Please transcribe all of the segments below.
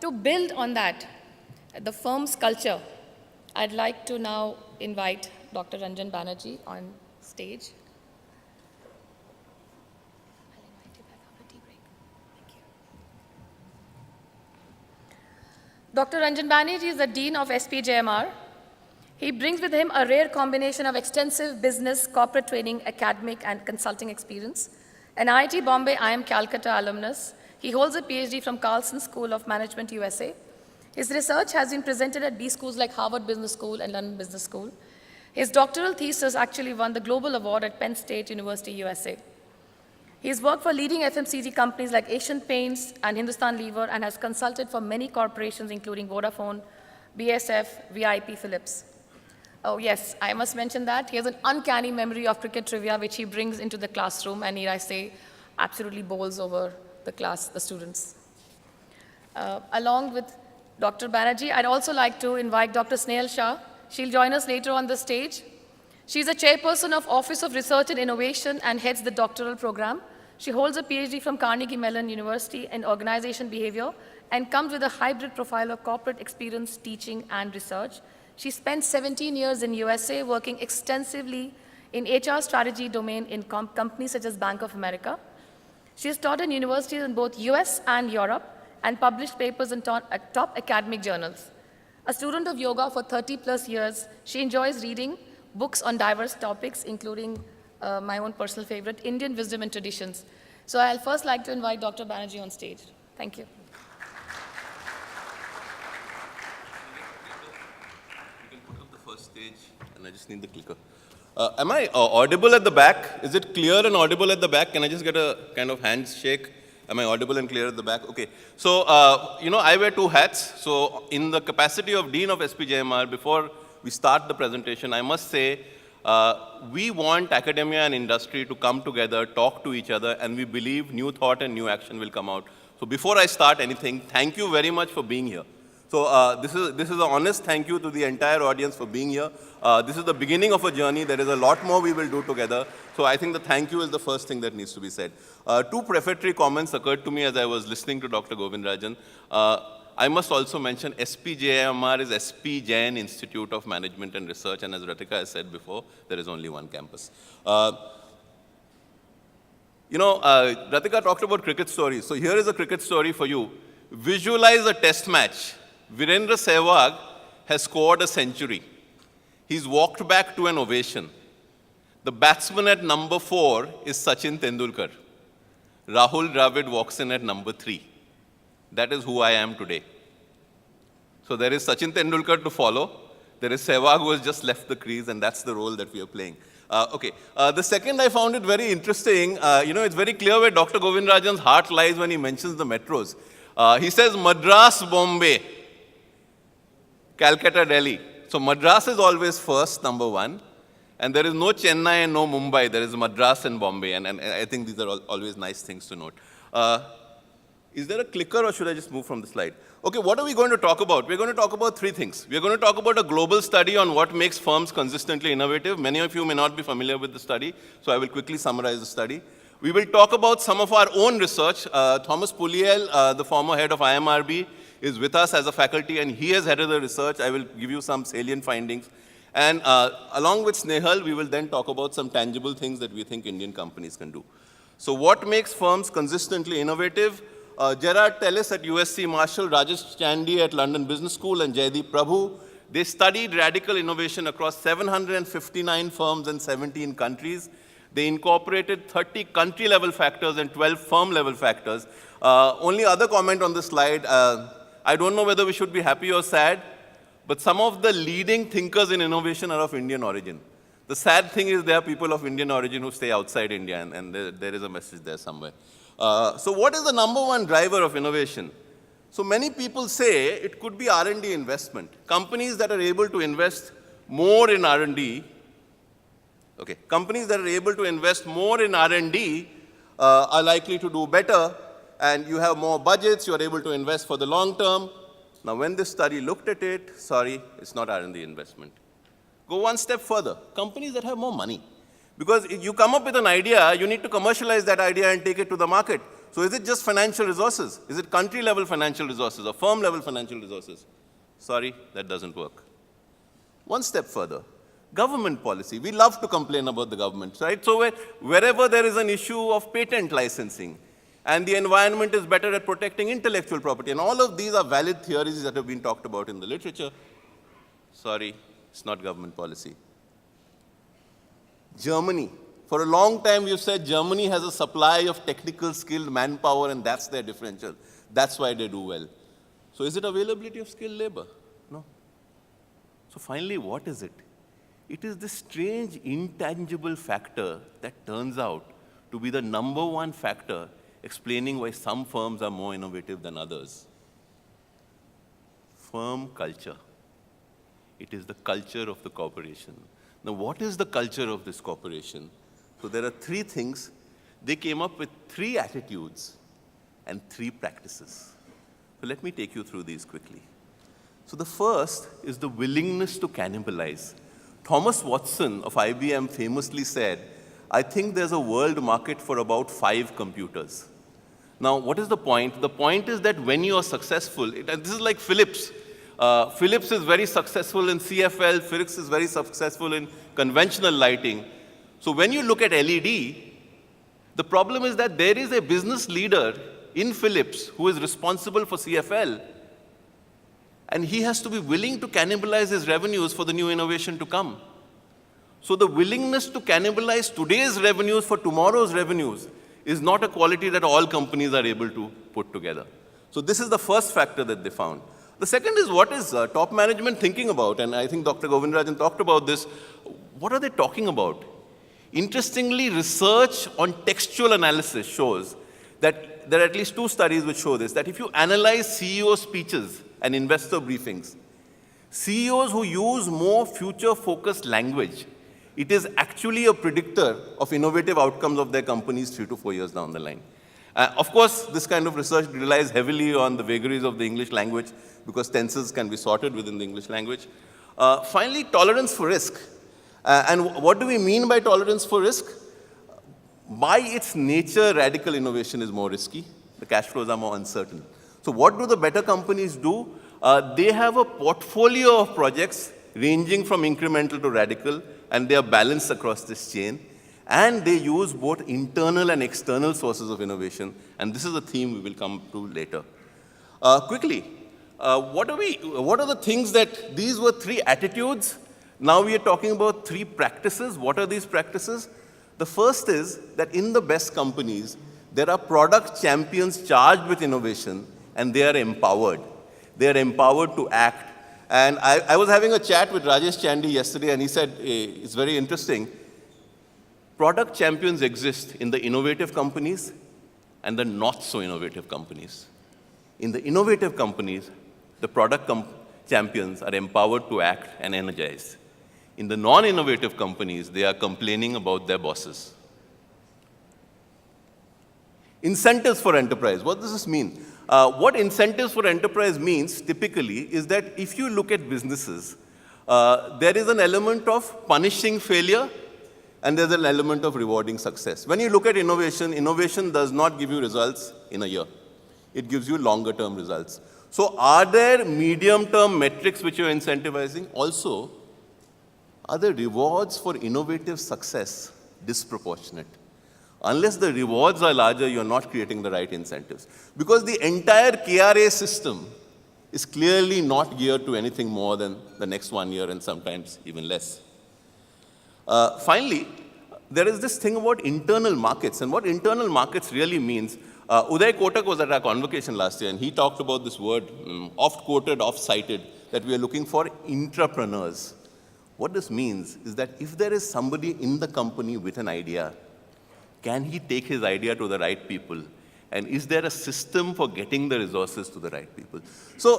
To build on that, the firm's culture, I'd like to now invite Dr. Ranjan Banerjee on stage. I'll invite you back after tea break. Thank you. Dr. Ranjan Banerjee is the Dean of SPJMR. He brings with him a rare combination of extensive business, corporate training, academic, and consulting experience. An IIT Bombay IIM Calcutta alumnus, he holds a PhD from Carlson School of Management, USA. His research has been presented at B schools like Harvard Business School and London Business School. His doctoral thesis actually won the Global Award at Penn State University, USA. He's worked for leading FMCG companies like Asian Paints and Hindustan Lever and has consulted for many corporations, including Vodafone, BSF, VIP, Philips. Oh, yes, I must mention that. He has an uncanny memory of cricket trivia, which he brings into the classroom, and here I say, absolutely bowls over the class, the students. Along with Dr. Banerjee, I'd also like to invite Dr. Snehal Shah. She'll join us later on the stage. She's a chairperson of Office of Research and Innovation and heads the doctoral program. She holds a PhD from Carnegie Mellon University in organization behavior and comes with a hybrid profile of corporate experience, teaching, and research. She spent 17 years in USA working extensively in HR strategy domain in companies such as Bank of America. She has taught in universities in both US and Europe and published papers in top academic journals. A student of yoga for 30 plus years, she enjoys reading books on diverse topics, including my own personal favorite, Indian wisdom and traditions. So I'll first like to invite Dr. Banerjee on stage. Thank you. Stage, and I just need the clicker. Am I audible at the back? Is it clear and audible at the back? Can I just get a kind of handshake? Am I audible and clear at the back? Okay. So, I wear two hats. So, in the capacity of Dean of SPJMR, before we start the presentation, I must say, we want academia and industry to come together, talk to each other, and we believe new thought and new action will come out. So, before I start anything, thank you very much for being here. So this is an honest thank you to the entire audience for being here. This is the beginning of a journey. There is a lot more we will do together. So I think the thank you is the first thing that needs to be said. Two prefatory comments occurred to me as I was listening to Dr. Govindarajan. I must also mention SPJMR is SP Jain Institute of Management and Research, and as Ratika has said before, there is only one campus. Ratika talked about cricket stories. So here is a cricket story for you. Visualize a test match. Virendra Sehwag has scored a century. He's walked back to an ovation. The batsman at number 4 is Sachin Tendulkar. Rahul Dravid walks in at number 3. That is who I am today. So there is Sachin Tendulkar to follow. There is Sehwag who has just left the crease, and that's the role that we are playing. The second, I found it very interesting. It's very clear where Dr. Govindarajan's heart lies when he mentions the metros. He says Madras, Bombay, Calcutta, Delhi. So Madras is always first, number 1. And there is no Chennai and no Mumbai. There is Madras and Bombay. And I think these are always nice things to note. Is there a clicker or should I just move from the slide? Okay, what are we going to talk about? We're going to talk about 3 things. We're going to talk about a global study on what makes firms consistently innovative. Many of you may not be familiar with the study, so I will quickly summarize the study. We will talk about some of our own research. Thomas Puliel, the former head of IMRB, is with us as a faculty, and he has headed the research. I will give you some salient findings. And along with Snehal, we will then talk about some tangible things that we think Indian companies can do. So what makes firms consistently innovative? Gerard Tellis at USC Marshall, Rajesh Chandy at London Business School, and Jaideep Prabhu, they studied radical innovation across 759 firms in 17 countries. They incorporated 30 country-level factors and 12 firm-level factors. Only other comment on this slide, I don't know whether we should be happy or sad, but some of the leading thinkers in innovation are of Indian origin. The sad thing is there are people of Indian origin who stay outside India, and there is a message there somewhere. So what is the number one driver of innovation? So many people say it could be R&D investment. Companies that are able to invest more in R&D, companies that are able to invest more in R&D are likely to do better, and you have more budgets, you are able to invest for the long term. Now, when this study looked at it, sorry, it's not R&D investment. Go one step further, companies that have more money. Because if you come up with an idea, you need to commercialize that idea and take it to the market. So is it just financial resources? Is it country level financial resources or firm level financial resources? Sorry, that doesn't work. One step further, government policy. We love to complain about the government, right? So wherever there is an issue of patent licensing, and the environment is better at protecting intellectual property, and all of these are valid theories that have been talked about in the literature. Sorry, it's not government policy. Germany. For a long time, we've said Germany has a supply of technical skilled manpower, and that's their differential. That's why they do well. So is it availability of skilled labor? No. So finally, what is it? It is this strange, intangible factor that turns out to be the number one factor explaining why some firms are more innovative than others. Firm culture. It is the culture of the corporation. Now, what is the culture of this corporation? So there are three things. They came up with three attitudes and three practices. So let me take you through these quickly. So the first is the willingness to cannibalize. Thomas Watson of IBM famously said, I think there's a world market for about 5 computers. Now, what is the point? The point is that when you are successful, and this is like Philips. Philips is very successful in CFL, Philips is very successful in conventional lighting. So when you look at LED, the problem is that there is a business leader in Philips who is responsible for CFL, and he has to be willing to cannibalize his revenues for the new innovation to come. So the willingness to cannibalize today's revenues for tomorrow's revenues is not a quality that all companies are able to put together. So this is the first factor that they found. The second is what is top management thinking about, and I think Dr. Govindarajan talked about this. What are they talking about? Interestingly, research on textual analysis shows that there are at least 2 studies which show this, that if you analyze CEO speeches and investor briefings, CEOs who use more future-focused language, it is actually a predictor of innovative outcomes of their companies 3 to 4 years down the line. Of course, this kind of research relies heavily on the vagaries of the English language because tenses can be sorted within the English language. Finally, tolerance for risk. And what do we mean by tolerance for risk? By its nature, radical innovation is more risky. The cash flows are more uncertain. So what do the better companies do? They have a portfolio of projects ranging from incremental to radical, and they are balanced across this chain. And they use both internal and external sources of innovation. And this is a theme we will come to later. Quickly, what are the things that, these were 3 attitudes. Now we are talking about 3 practices. What are these practices? The first is that in the best companies, there are product champions charged with innovation, and they are empowered. They are empowered to act. And I was having a chat with Rajesh Chandy yesterday, and he said, it's very interesting. Product champions exist in the innovative companies and the not so innovative companies. In the innovative companies, the product champions are empowered to act and energize. In the non-innovative companies, they are complaining about their bosses. Incentives for enterprise. What does this mean? What incentives for enterprise means typically is that if you look at businesses, there is an element of punishing failure and there's an element of rewarding success. When you look at innovation, innovation does not give you results in a year. It gives you longer term results. So are there medium term metrics which you're incentivizing? Also, are the rewards for innovative success disproportionate? Unless the rewards are larger, you're not creating the right incentives. Because the entire KRA system is clearly not geared to anything more than the next 1 year and sometimes even less. Finally, there is this thing about internal markets. And what internal markets really means, Uday Kotak was at our convocation last year, and he talked about this word, oft-quoted, oft-cited, that we are looking for intrapreneurs. What this means is that if there is somebody in the company with an idea, can he take his idea to the right people? And is there a system for getting the resources to the right people? So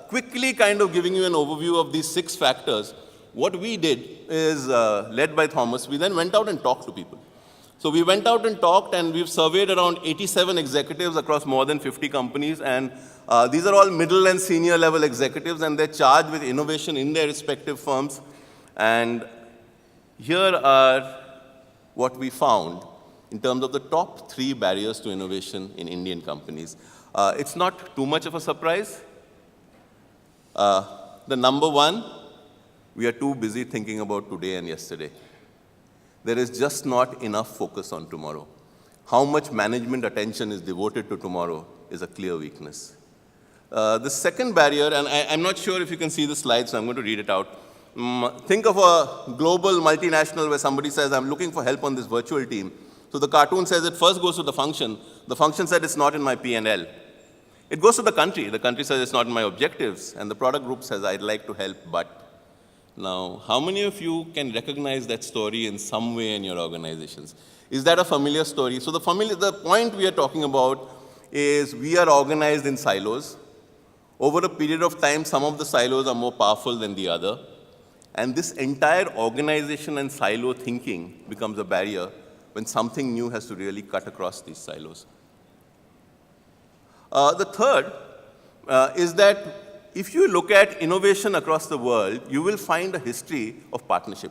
quickly kind of giving you an overview of these 6 factors, what we did is, led by Thomas, we then went out and talked to people. So we went out and talked, and we've surveyed around 87 executives across more than 50 companies. And these are all middle and senior level executives, and they're charged with innovation in their respective firms. And here are what we found. in terms of the top 3 barriers to innovation in Indian companies. It's not too much of a surprise. The number 1, we are too busy thinking about today and yesterday. There is just not enough focus on tomorrow. How much management attention is devoted to tomorrow is a clear weakness. The second barrier, and I'm not sure if you can see the slide, so I'm going to read it out. Think of a global multinational where somebody says, I'm looking for help on this virtual team. So the cartoon says it first goes to the function. The function said it's not in my P&L. It goes to the country. The country says it's not in my objectives. And the product group says, I'd like to help, but. Now, how many of you can recognize that story in some way in your organizations? Is that a familiar story? So the point we are talking about is we are organized in silos. Over a period of time, some of the silos are more powerful than the other. And this entire organization and silo thinking becomes a barrier when something new has to really cut across these silos. The third is that if you look at innovation across the world, you will find a history of partnership.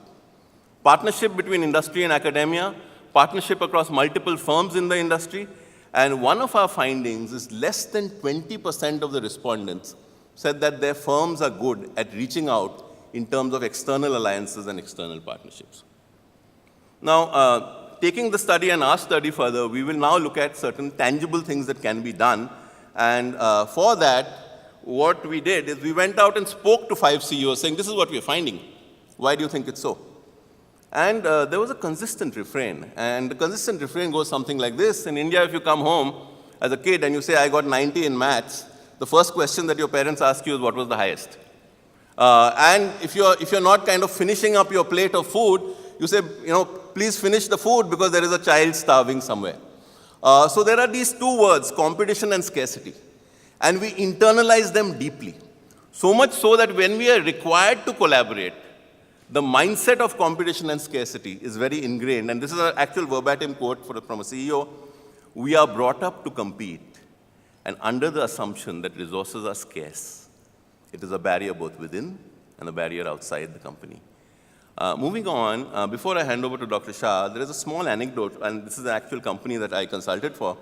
Partnership between industry and academia, partnership across multiple firms in the industry, and one of our findings is less than 20% of the respondents said that their firms are good at reaching out in terms of external alliances and external partnerships. Now, taking the study and our study further, we will now look at certain tangible things that can be done. And for that, what we did is we went out and spoke to 5 CEOs saying, this is what we're finding. Why do you think it's so? And there was a consistent refrain. And the consistent refrain goes something like this. In India, if you come home as a kid and you say, I got 90 in maths, the first question that your parents ask you is, what was the highest? And if you're not kind of finishing up your plate of food, you say, please finish the food because there is a child starving somewhere. So there are these 2 words, competition and scarcity. And we internalize them deeply. So much so that when we are required to collaborate, the mindset of competition and scarcity is very ingrained. And this is an actual verbatim quote from a CEO. We are brought up to compete, and under the assumption that resources are scarce. It is a barrier both within and a barrier outside the company. Moving on, before I hand over to Dr. Shah, there is a small anecdote, and this is an actual company that I consulted for.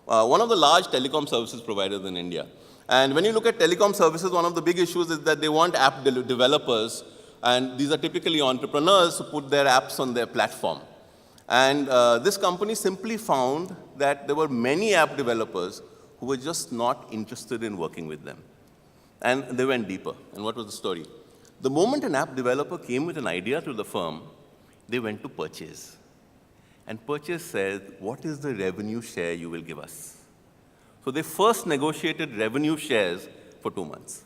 One of the large telecom services providers in India. And when you look at telecom services, one of the big issues is that they want app developers, and these are typically entrepreneurs who put their apps on their platform. And this company simply found that there were many app developers who were just not interested in working with them. And they went deeper. And what was the story? The moment an app developer came with an idea to the firm, they went to purchase. And purchase said, what is the revenue share you will give us? So they first negotiated revenue shares for 2 months.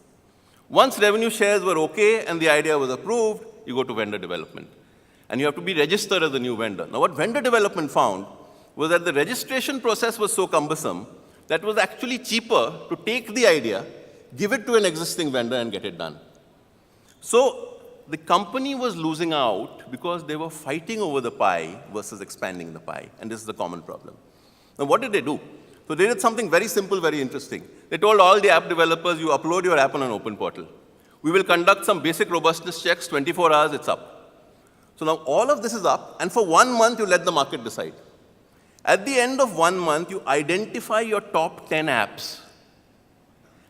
Once revenue shares were okay and the idea was approved, you go to vendor development. And you have to be registered as a new vendor. Now, what vendor development found was that the registration process was so cumbersome that it was actually cheaper to take the idea, give it to an existing vendor, and get it done. So the company was losing out because they were fighting over the pie versus expanding the pie. And this is the common problem. Now, what did they do? So they did something very simple, very interesting. They told all the app developers, you upload your app on an open portal. We will conduct some basic robustness checks, 24 hours, it's up. So now all of this is up, and for 1 month, you let the market decide. At the end of 1 month, you identify your top 10 apps.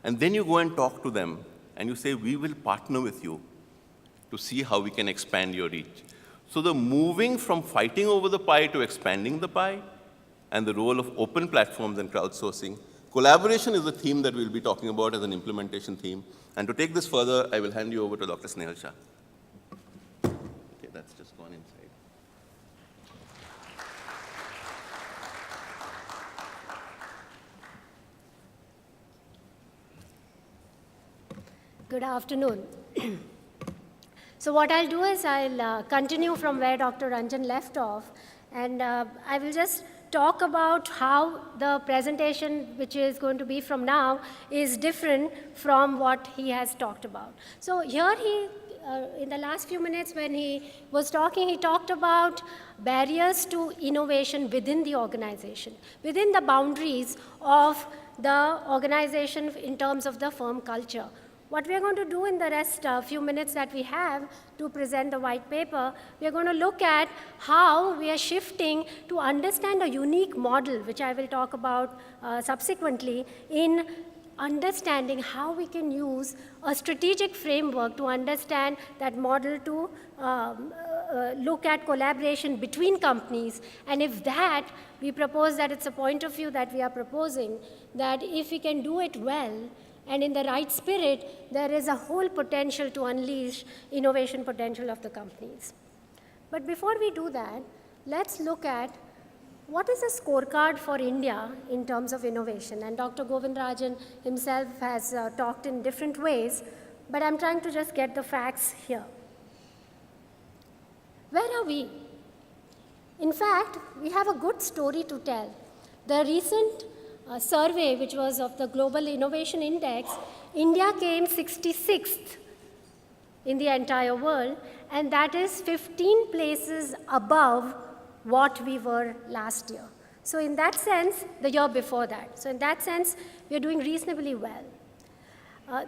And then you go and talk to them, and you say, we will partner with you to see how we can expand your reach. So the moving from fighting over the pie to expanding the pie, and the role of open platforms and crowdsourcing. Collaboration is a theme that we'll be talking about as an implementation theme. And to take this further, I will hand you over to Dr. Snehal Shah. Okay, that's just gone inside. Good afternoon. So what I'll do is I'll continue from where Dr. Ranjan left off, and I will just talk about how the presentation, which is going to be from now, is different from what he has talked about. So here in the last few minutes when he was talking, he talked about barriers to innovation within the organization, within the boundaries of the organization in terms of the firm culture. What we are going to do in the rest few minutes that we have to present the white paper, we are going to look at how we are shifting to understand a unique model, which I will talk about subsequently, in understanding how we can use a strategic framework to understand that model to look at collaboration between companies. And if that, we propose that it's a point of view that we are proposing, that if we can do it well and in the right spirit, there is a whole potential to unleash innovation potential of the companies. But before we do that, let's look at what is a scorecard for India in terms of innovation. And Dr. Govindarajan himself has talked in different ways, but I'm trying to just get the facts here. Where are we? In fact, we have a good story to tell. The recent survey, which was of the Global Innovation Index, India came 66th in the entire world, and that is 15 places above what we were last year. So in that sense, the year before that. So in that sense, we are doing reasonably well.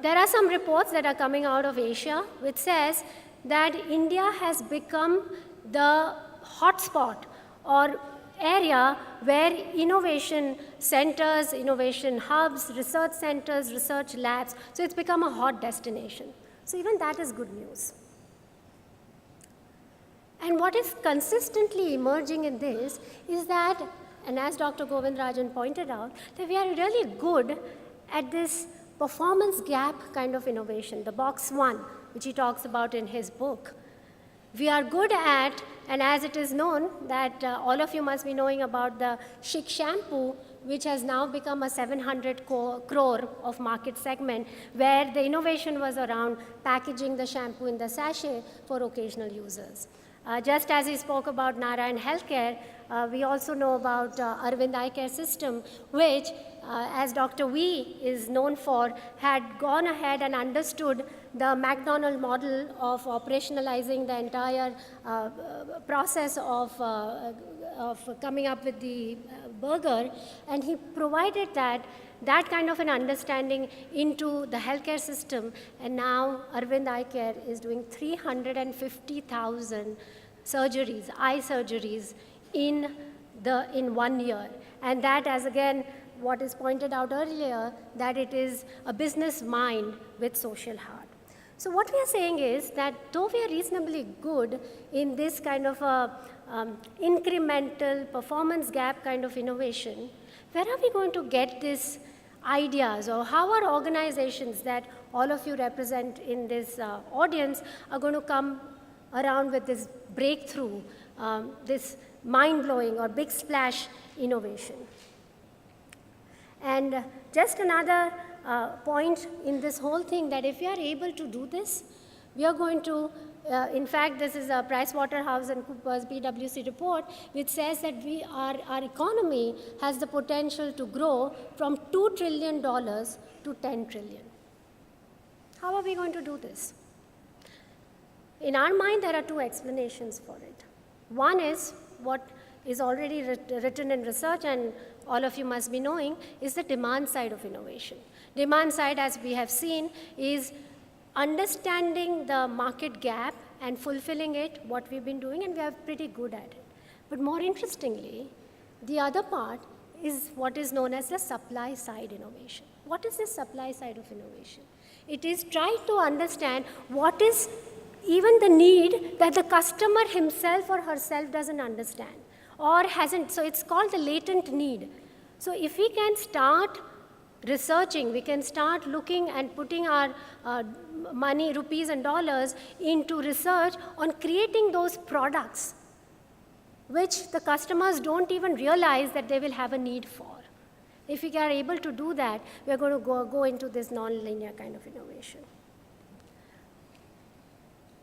There are some reports that are coming out of Asia, which says that India has become the hotspot or area where innovation centers, innovation hubs, research centers, research labs, so it's become a hot destination. So even that is good news. And what is consistently emerging in this is that, and as Dr. Govindarajan pointed out, that we are really good at this performance gap kind of innovation, the box one, which he talks about in his book. We are good at, and as it is known that all of you must be knowing about the Schick shampoo, which has now become a 700 crore of market segment, where the innovation was around packaging the shampoo in the sachet for occasional users. Just as he spoke about Narayan Healthcare, we also know about Arvind Eye Care System, which, as Dr. V is known for, had gone ahead and understood the McDonald model of operationalizing the entire process of coming up with the burger, and he provided that kind of an understanding into the healthcare system, and now Arvind Eye Care is doing 350,000 surgeries, eye surgeries in 1 year. And that, as again, what is pointed out earlier, that it is a business mind with social heart. So what we are saying is that though we are reasonably good in this kind of a incremental performance gap kind of innovation, where are we going to get these ideas, or how are organizations that all of you represent in this audience are going to come around with this breakthrough, this mind-blowing or big splash innovation? And just another point in this whole thing, that if we are able to do this, we are going to, in fact, this is a PricewaterhouseCoopers PwC report, which says that our economy has the potential to grow from $2 trillion to $10 trillion. How are we going to do this? In our mind, there are two explanations for it. One is what is already written in research, and all of you must be knowing, is the demand side of innovation. Demand side, as we have seen, is understanding the market gap and fulfilling it, what we've been doing, and we are pretty good at it. But more interestingly, the other part is what is known as the supply side innovation. What is the supply side of innovation? It is trying to understand what is even the need that the customer himself or herself doesn't understand or hasn't. So it's called the latent need. So if we can start researching, we can start looking and putting our money, rupees and dollars, into research on creating those products which the customers don't even realize that they will have a need for. If we are able to do that, we are going to go into this non-linear kind of innovation.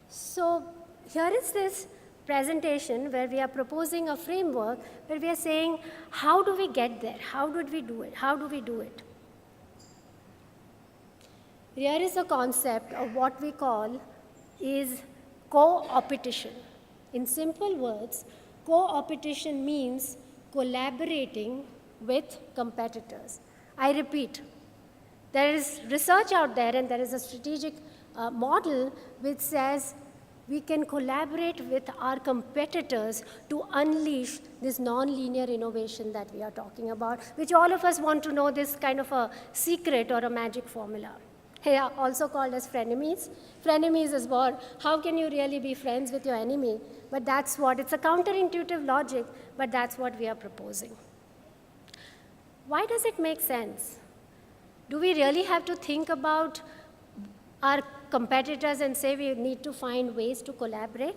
So here is this presentation where we are proposing a framework where we are saying, how do we get there? How did we do it? How do we do it? Here is a concept of what we call is co-opetition. In simple words, co-opetition means collaborating with competitors. I repeat, There is research out there, and there is a strategic model which says we can collaborate with our competitors to unleash this non-linear innovation that we are talking about, which all of us want to know this kind of a secret or a magic formula. Here, also called as frenemies. Frenemies is what, how can you really be friends with your enemy? But that's what, it's a counterintuitive logic, but that's what we are proposing. Why does it make sense? Do we really have to think about our competitors and say we need to find ways to collaborate?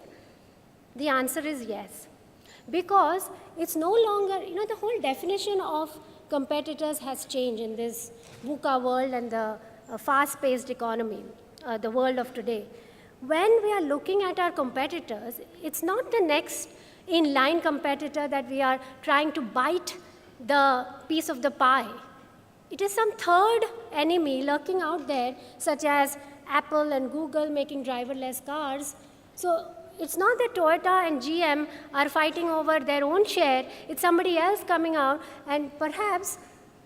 The answer is yes. Because it's no longer, the whole definition of competitors has changed in this VUCA world and the fast-paced economy, the world of today. When we are looking at our competitors, it's not the next in-line competitor that we are trying to bite the piece of the pie. It is some third enemy lurking out there, such as Apple and Google making driverless cars. So it's not that Toyota and GM are fighting over their own share. It's somebody else coming out, and perhaps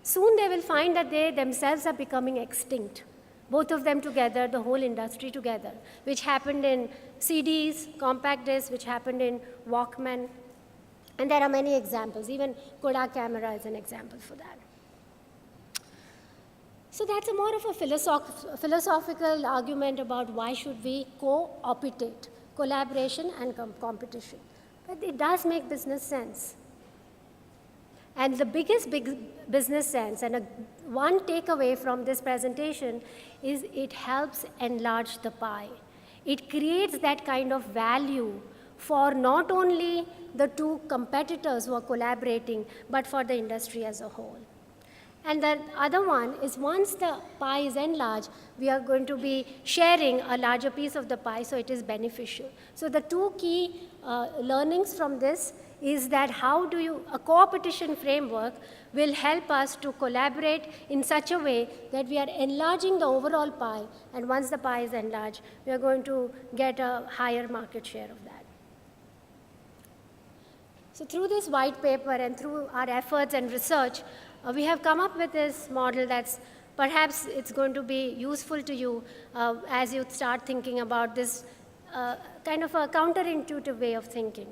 soon they will find that they themselves are becoming extinct. Both of them together, the whole industry together, which happened in CDs, compact discs, which happened in Walkman. And there are many examples. Even Kodak camera is an example for that. So that's a more of a philosophical argument about why should we co-opitate, collaboration and competition. But it does make business sense. And the biggest business sense, and one takeaway from this presentation, is it helps enlarge the pie. It creates that kind of value for not only the two competitors who are collaborating, but for the industry as a whole. And the other one is once the pie is enlarged, we are going to be sharing a larger piece of the pie, so it is beneficial. So the two key learnings from this is that a co-opetition framework will help us to collaborate in such a way that we are enlarging the overall pie, and once the pie is enlarged, we are going to get a higher market share of that. So through this white paper and through our efforts and research, we have come up with this model that's perhaps it's going to be useful to you as you start thinking about this kind of a counterintuitive way of thinking.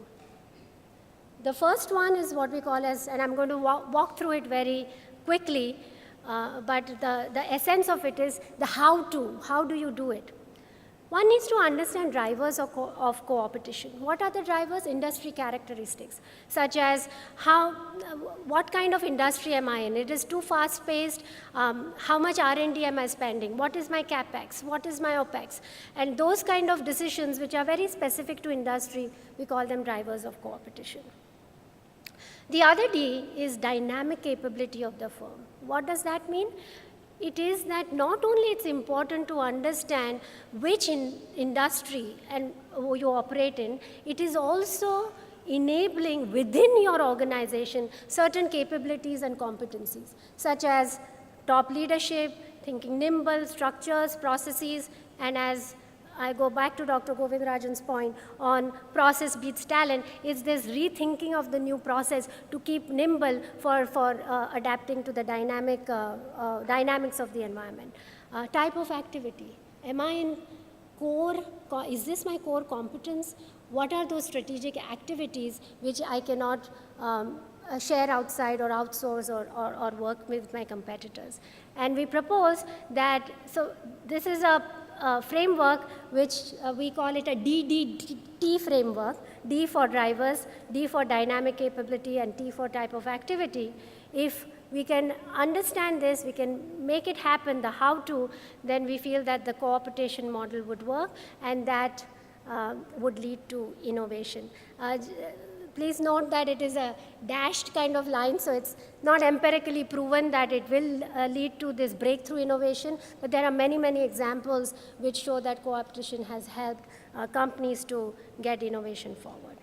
The first one is what we call as, and I'm going to walk through it very quickly, but the essence of it is the how-to. How do you do it? One needs to understand drivers of co-opetition. What are the drivers? Industry characteristics, such as what kind of industry am I in? It is too fast-paced. How much R&D am I spending? What is my CapEx? What is my OpEx? And those kind of decisions, which are very specific to industry, we call them drivers of co-opetition. The other D is dynamic capability of the firm. What does that mean? It is that not only it's important to understand which industry and you operate in, it is also enabling within your organization certain capabilities and competencies, such as top leadership, thinking nimble, structures, processes, and as I go back to Dr. Govindarajan's point on process beats talent, it's this rethinking of the new process to keep nimble for adapting to the dynamics of the environment. Type of activity. Am I in core, is this my core competence? What are those strategic activities which I cannot share outside or outsource or work with my competitors? And we propose that, so this is a framework which we call it a DDT framework, D for drivers, D for dynamic capability, and T for type of activity. If we can understand this, we can make it happen, the how-to, then we feel that the co-opetition model would work, and that would lead to innovation. Please note that it is a dashed kind of line, so it's not empirically proven that it will lead to this breakthrough innovation, but there are many, many examples which show that co-opetition has helped companies to get innovation forward.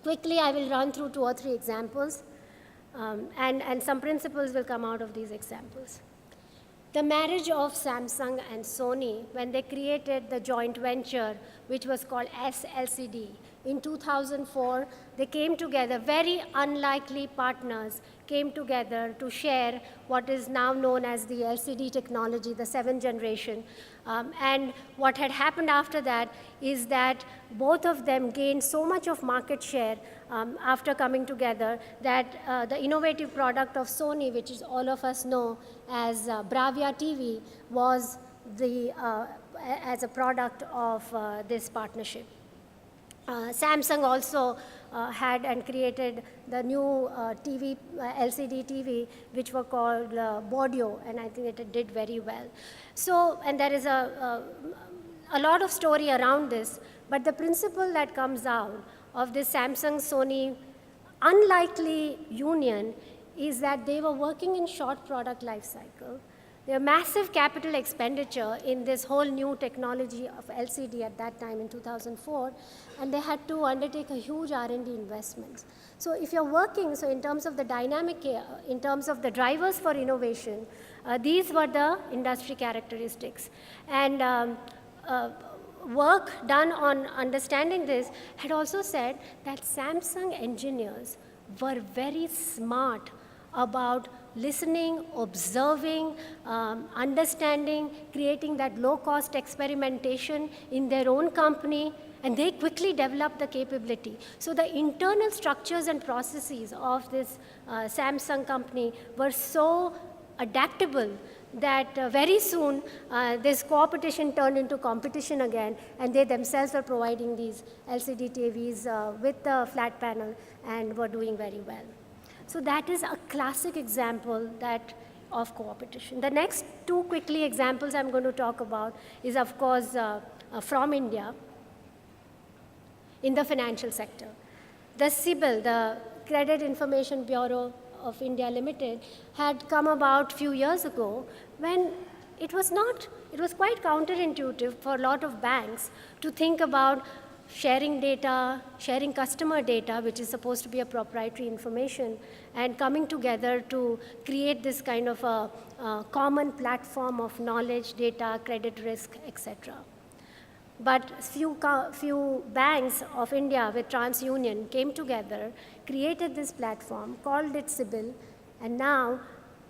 Quickly, I will run through 2 or 3 examples, and some principles will come out of these examples. The marriage of Samsung and Sony when they created the joint venture, which was called SLCD, in 2004, they came together, very unlikely partners came together to share what is now known as the LCD technology, the 7th generation. And what had happened after that is that both of them gained so much of market share after coming together that the innovative product of Sony, which is all of us know as Bravia TV, was as a product of this partnership. Samsung also had and created the new TV, LCD TV, which were called Bordio, and I think it did very well. So, and there is a lot of story around this, but the principle that comes out of this Samsung-Sony unlikely union is that they were working in short product life cycle. There massive capital expenditure in this whole new technology of LCD at that time in 2004, and they had to undertake a huge R&D investments. So if you're working, so in terms of the dynamic, in terms of the drivers for innovation, these were the industry characteristics. And work done on understanding this had also said that Samsung engineers were very smart about listening, observing, understanding, creating that low-cost experimentation in their own company, and they quickly developed the capability. So the internal structures and processes of this Samsung company were so adaptable that very soon this cooperation turned into competition again, and they themselves were providing these LCD TVs with the flat panel and were doing very well. So that is a classic example of co-opetition. The next two quickly examples I'm going to talk about is, of course, from India in the financial sector. The CIBIL, the Credit Information Bureau of India Limited, had come about a few years ago when it was quite counterintuitive for a lot of banks to think about sharing data, sharing customer data, which is supposed to be a proprietary information, and coming together to create this kind of a common platform of knowledge, data, credit risk, etc. But few banks of India with TransUnion came together, created this platform, called it CIBIL, and now,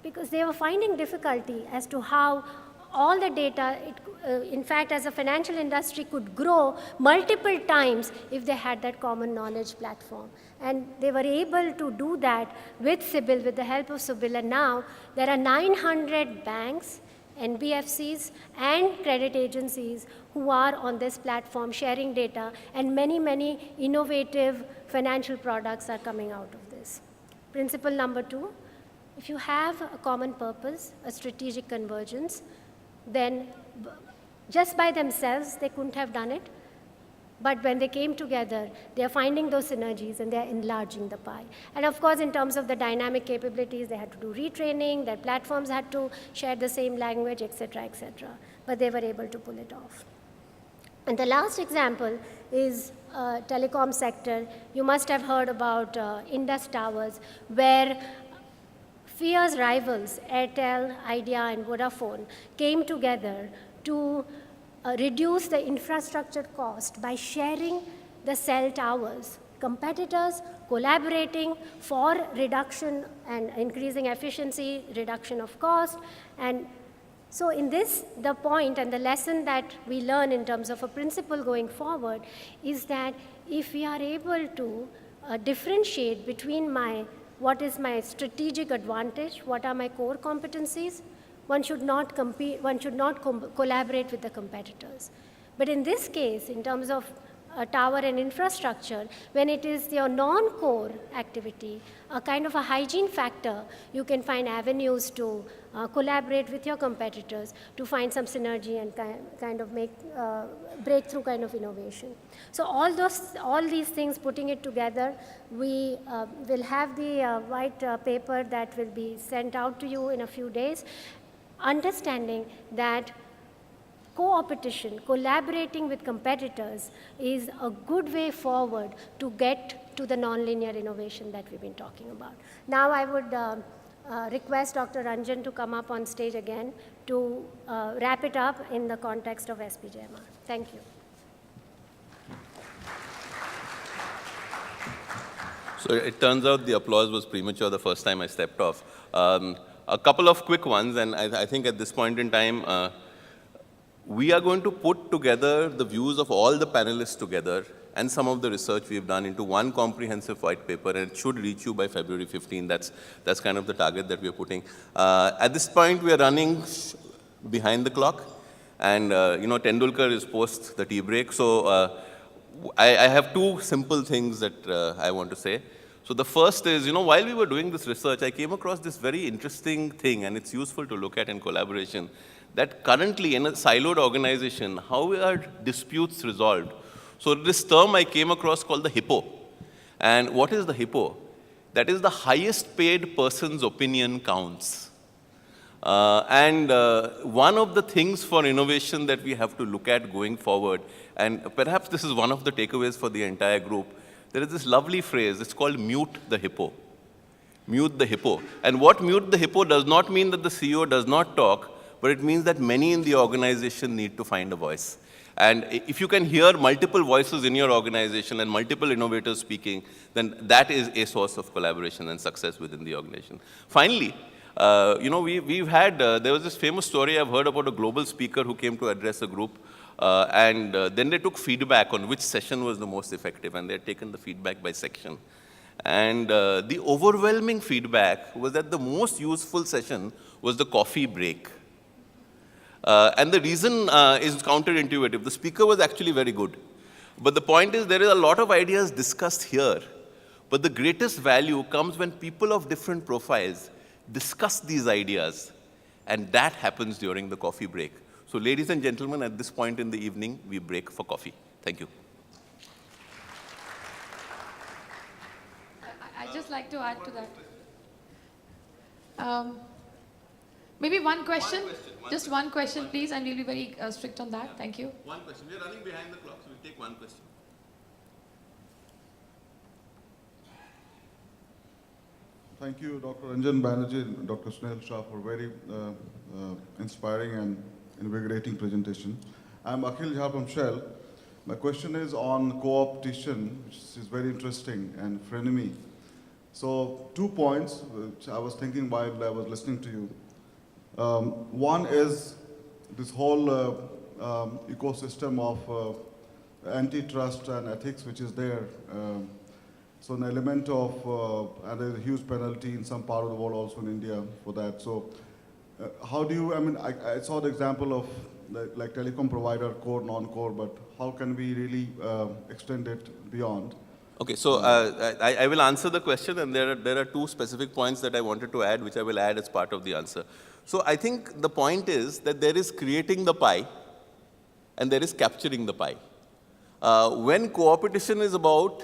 because they were finding difficulty as to how all the data, in fact, as a financial industry, could grow multiple times if they had that common knowledge platform. And they were able to do that with CIBIL, with the help of CIBIL. And now there are 900 banks, NBFCs, and credit agencies who are on this platform sharing data, and many, many innovative financial products are coming out of this. Principle number 2, if you have a common purpose, a strategic convergence, then just by themselves, they couldn't have done it. But when they came together, they are finding those synergies and they are enlarging the pie. And of course, in terms of the dynamic capabilities, they had to do retraining, their platforms had to share the same language, etc., etc. But they were able to pull it off. And the last example is telecom sector. You must have heard about Indus Towers, where fierce rivals, Airtel, Idea, and Vodafone, came together to reduce the infrastructure cost by sharing the cell towers. Competitors collaborating for reduction and increasing efficiency, reduction of cost. And so in this, the point and the lesson that we learn in terms of a principle going forward is that if we are able to differentiate between what is my strategic advantage, what are my core competencies, one should not compete, one should not collaborate with the competitors. But in this case, in terms of tower and infrastructure, when it is your non-core activity, a kind of a hygiene factor, you can find avenues to collaborate with your competitors to find some synergy and kind of make breakthrough kind of innovation. So all these things, putting it together, we will have the white paper that will be sent out to you in a few days, understanding that co-opetition, collaborating with competitors is a good way forward to get to the nonlinear innovation that we've been talking about. Now I would request Dr. Ranjan to come up on stage again to wrap it up in the context of SPJMR. Thank you. So it turns out the applause was premature the first time I stepped off. A couple of quick ones, and I think at this point in time, we are going to put together the views of all the panelists together and some of the research we've done into one comprehensive white paper, and it should reach you by February 15. That's kind of the target that we're putting. At this point, we are running behind the clock, and Tendulkar is post the tea break, so I have two simple things that I want to say. So the first is, while we were doing this research, I came across this very interesting thing, and it's useful to look at in collaboration, that currently in a siloed organization, how are disputes resolved? So this term I came across called the HIPPO. And what is the HIPPO? That is the highest paid person's opinion counts. One of the things for innovation that we have to look at going forward, and perhaps this is one of the takeaways for the entire group, there is this lovely phrase, it's called mute the hippo. Mute the hippo. And what mute the hippo does not mean that the CEO does not talk, but it means that many in the organization need to find a voice. And if you can hear multiple voices in your organization and multiple innovators speaking, then that is a source of collaboration and success within the organization. Finally, we've had, there was this famous story I've heard about a global speaker who came to address a group, then they took feedback on which session was the most effective, and they had taken the feedback by section. And the overwhelming feedback was that the most useful session was the coffee break. And the reason is counterintuitive. The speaker was actually very good. But the point is, there is a lot of ideas discussed here. But the greatest value comes when people of different profiles discuss these ideas. And that happens during the coffee break. So ladies and gentlemen, at this point in the evening, we break for coffee. Thank you. I'd just like to add to that. Maybe one question? Just one question, please, and we'll be very strict on that. Thank you. One question. We're running behind the clock, so we'll take one question. Thank you, Dr. Ranjan Banerjee and Dr. Snehal Shah, for very inspiring and invigorating presentation. I'm Akhil Jha from Shell. My question is on co-opetition, which is very interesting, and frenemy. So 2 points, which I was thinking while I was listening to you. One is this whole ecosystem of antitrust and ethics which is there. So an element of, and there's a huge penalty in some part of the world, also in India, for that. So how do you, I saw the example of like telecom provider, core, non-core, but how can we really extend it beyond? Okay, so I will answer the question, and there are two specific points that I wanted to add, which I will add as part of the answer. So I think the point is that there is creating the pie, and there is capturing the pie. When co-opetition is about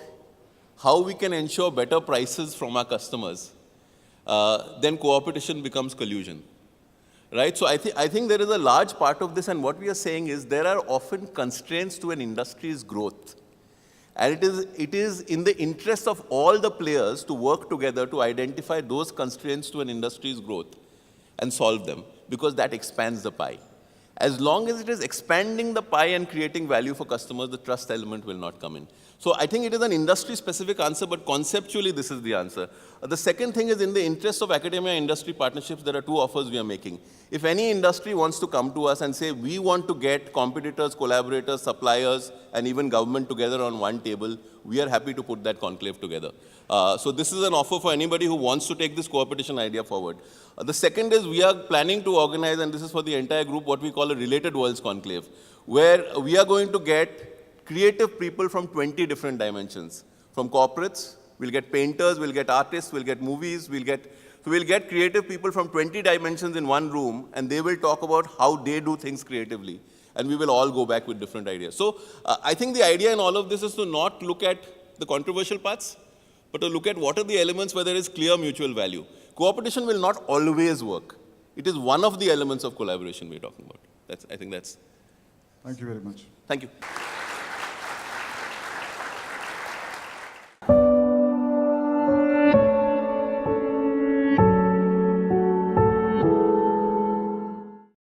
how we can ensure better prices from our customers, then co-opetition becomes collusion. Right? So I think there is a large part of this, and what we are saying is there are often constraints to an industry's growth. And it is in the interest of all the players to work together to identify those constraints to an industry's growth and solve them, because that expands the pie. As long as it is expanding the pie and creating value for customers, the trust element will not come in. So I think it is an industry-specific answer, but conceptually this is the answer. The second thing is, in the interest of academia-industry partnerships, there are two offers we are making. If any industry wants to come to us and say, we want to get competitors, collaborators, suppliers, and even government together on one table, we are happy to put that conclave together. So this is an offer for anybody who wants to take this co-opetition idea forward. The second is, we are planning to organize, and this is for the entire group, what we call a Related Worlds Conclave, where we are going to get creative people from 20 different dimensions. From corporates, we'll get painters, we'll get artists, we'll get movies, we'll get creative people from 20 dimensions in one room, and they will talk about how they do things creatively. And we will all go back with different ideas. So I think the idea in all of this is to not look at the controversial parts, but to look at what are the elements where there is clear mutual value. Co-opetition will not always work. It is one of the elements of collaboration we're talking about. I think that's... Thank you very much. Thank you.